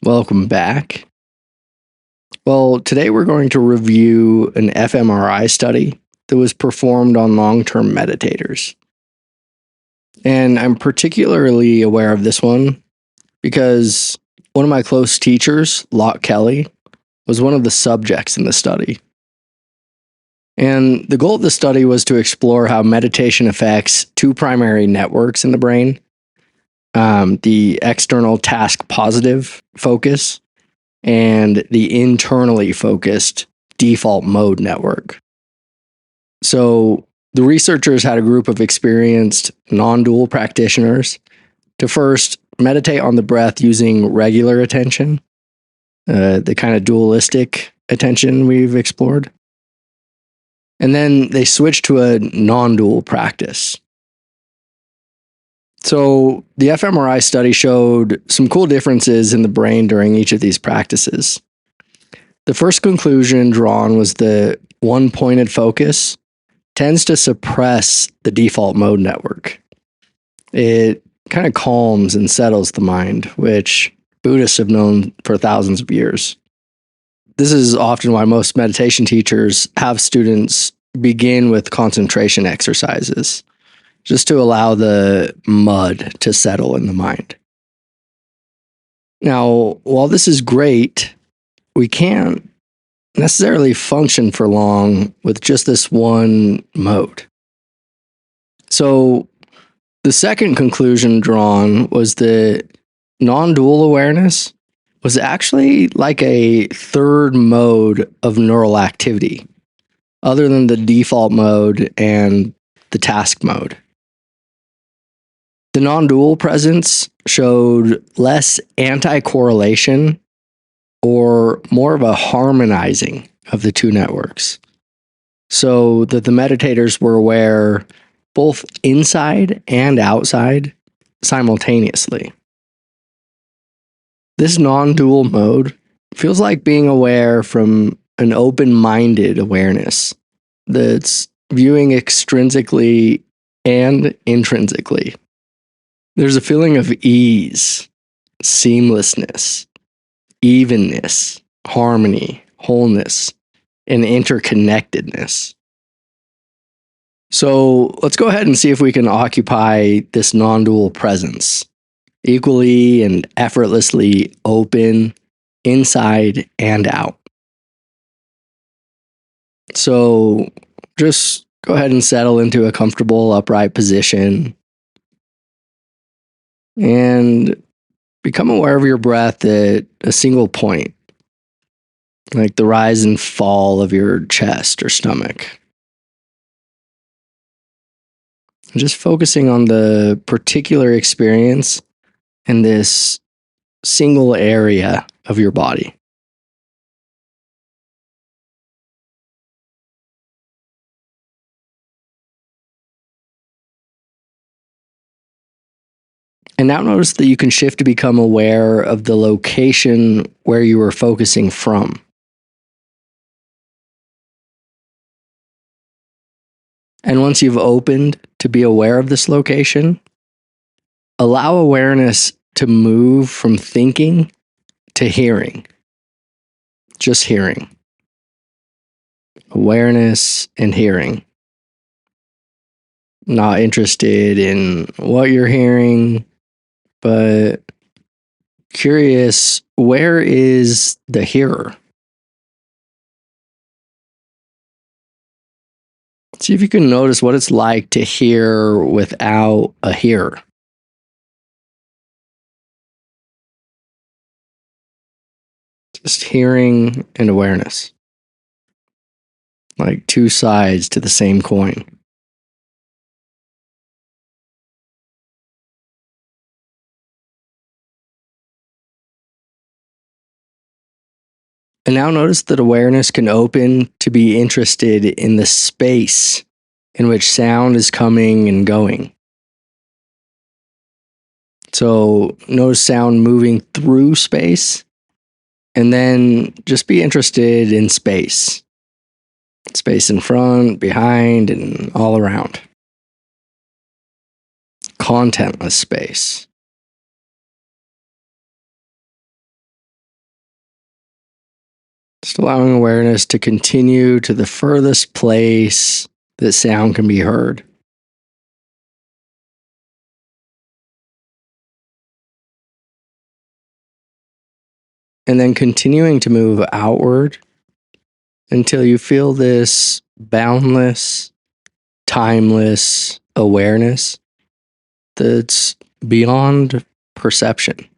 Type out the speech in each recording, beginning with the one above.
Welcome back. Well, today we're going to review an fMRI study that was performed on long-term meditators. And I'm particularly aware of this one because one of my close teachers, Locke Kelly, was one of the subjects in the study. And the goal of the study was to explore how meditation affects two primary networks in the brain, the external task positive focus and the internally focused default mode network. So the researchers had a group of experienced non-dual practitioners to first meditate on the breath using regular attention, the kind of dualistic attention we've explored. And then they switched to a non-dual practice. So the fMRI study showed some cool differences in the brain during each of these practices. The first conclusion drawn was the one-pointed focus tends to suppress the default mode network. It kind of calms and settles the mind, which Buddhists have known for thousands of years. This is often why most meditation teachers have students begin with concentration exercises, just to allow the mud to settle in the mind. Now, while this is great, we can't necessarily function for long with just this one mode. So the second conclusion drawn was that non-dual awareness was actually like a third mode of neural activity, other than the default mode and the task mode. The non-dual presence showed less anti-correlation or more of a harmonizing of the two networks, so that the meditators were aware both inside and outside simultaneously. This non-dual mode feels like being aware from an open-minded awareness that's viewing extrinsically and intrinsically. There's a feeling of ease, seamlessness, evenness, harmony, wholeness, and interconnectedness. So let's go ahead and see if we can occupy this non-dual presence, equally and effortlessly open inside and out. So just go ahead and settle into a comfortable upright position and become aware of your breath at a single point, like the rise and fall of your chest or stomach. Just focusing on the particular experience in this single area of your body. And now notice that you can shift to become aware of the location where you were focusing from. And once you've opened to be aware of this location, allow awareness to move from thinking to hearing. Just hearing. Awareness and hearing. Not interested in what you're hearing, but curious, where is the hearer? See if you can notice what it's like to hear without a hearer. Just hearing and awareness, like two sides to the same coin. And now notice that awareness can open to be interested in the space in which sound is coming and going. So notice sound moving through space, and then just be interested in space. Space in front, behind, and all around. Contentless space. Just allowing awareness to continue to the furthest place that sound can be heard. And then continuing to move outward until you feel this boundless, timeless awareness that's beyond perception.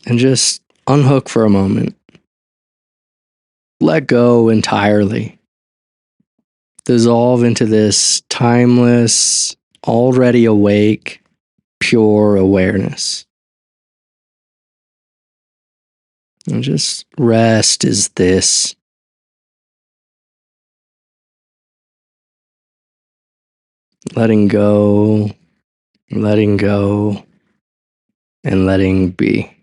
And just unhook for a moment. Let go entirely. Dissolve into this timeless, already awake, pure awareness. And just rest is this. Letting go, and letting be.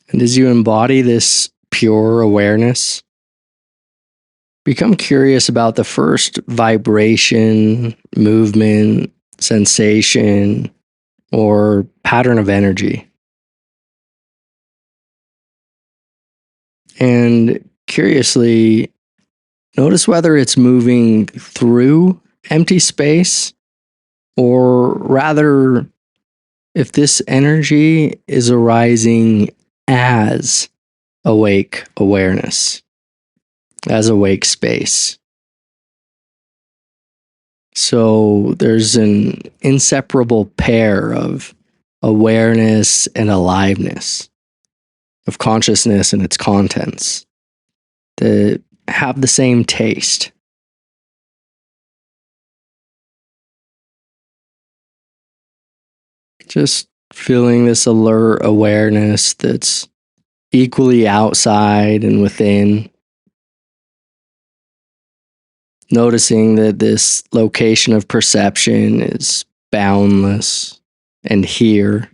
And as you embody this pure awareness, become curious about the first vibration, movement, sensation, or pattern of energy. And curiously, notice whether it's moving through empty space, or rather, if this energy is arising as awake awareness, as awake space. So there's an inseparable pair of awareness and aliveness, of consciousness and its contents, that have the same taste. Just feeling this alert awareness that's equally outside and within. Noticing that this location of perception is boundless and here,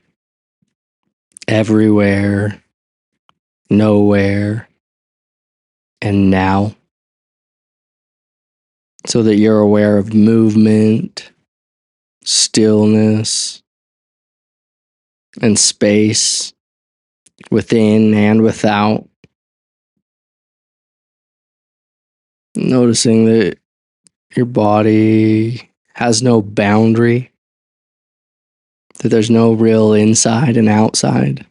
everywhere, nowhere, and now. So that you're aware of movement, stillness, and space within and without. Noticing that your body has no boundary, that there's no real inside and outside.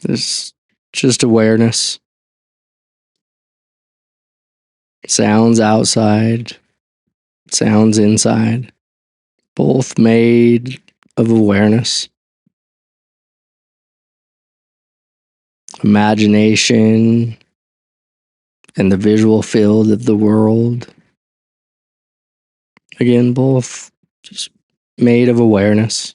There's just awareness. Sounds outside, sounds inside, both made of awareness. Imagination and the visual field of the world. Again, both just made of awareness.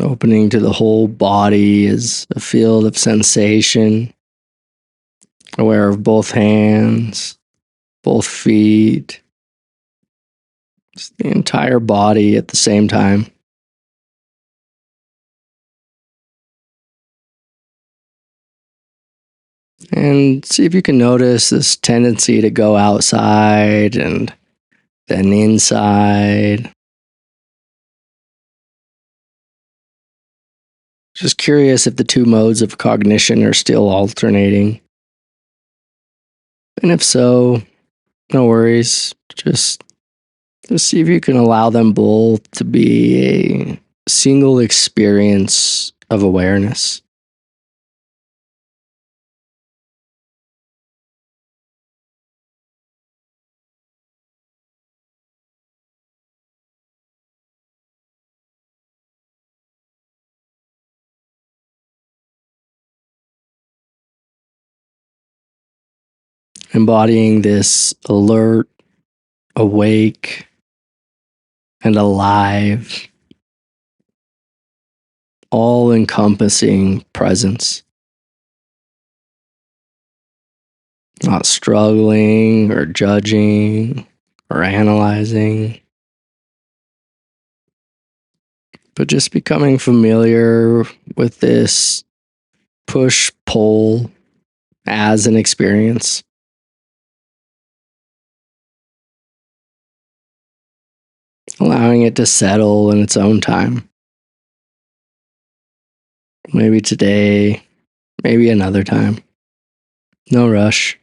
Opening to the whole body as a field of sensation. Aware of both hands, both feet, just the entire body at the same time. And see if you can notice this tendency to go outside and then inside. Just curious if the two modes of cognition are still alternating. And if so, no worries. Just see if you can allow them both to be a single experience of awareness. Embodying this alert, awake, and alive, all-encompassing presence. Not struggling or judging or analyzing. but just becoming familiar with this push pull as an experience. Allowing it to settle in its own time. Maybe today, maybe another time. No rush.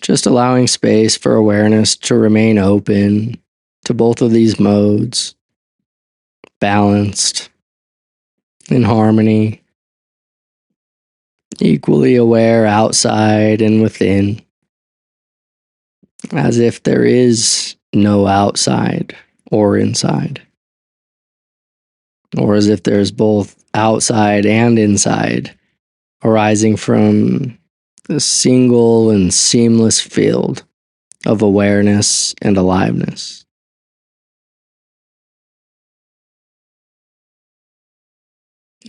Just allowing space for awareness to remain open to both of these modes, balanced, in harmony, equally aware outside and within, as if there is no outside or inside, or as if there's both outside and inside arising from a single and seamless field of awareness and aliveness.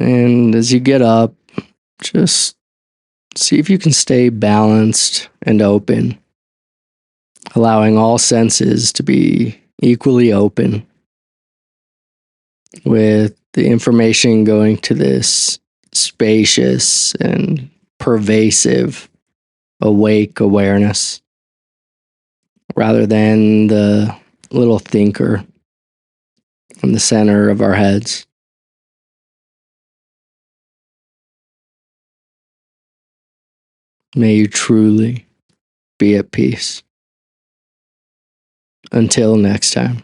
And as you get up, just see if you can stay balanced and open, allowing all senses to be equally open, with the information going to this spacious and pervasive awake awareness rather than the little thinker in the center of our heads. May you truly be at peace. Until next time.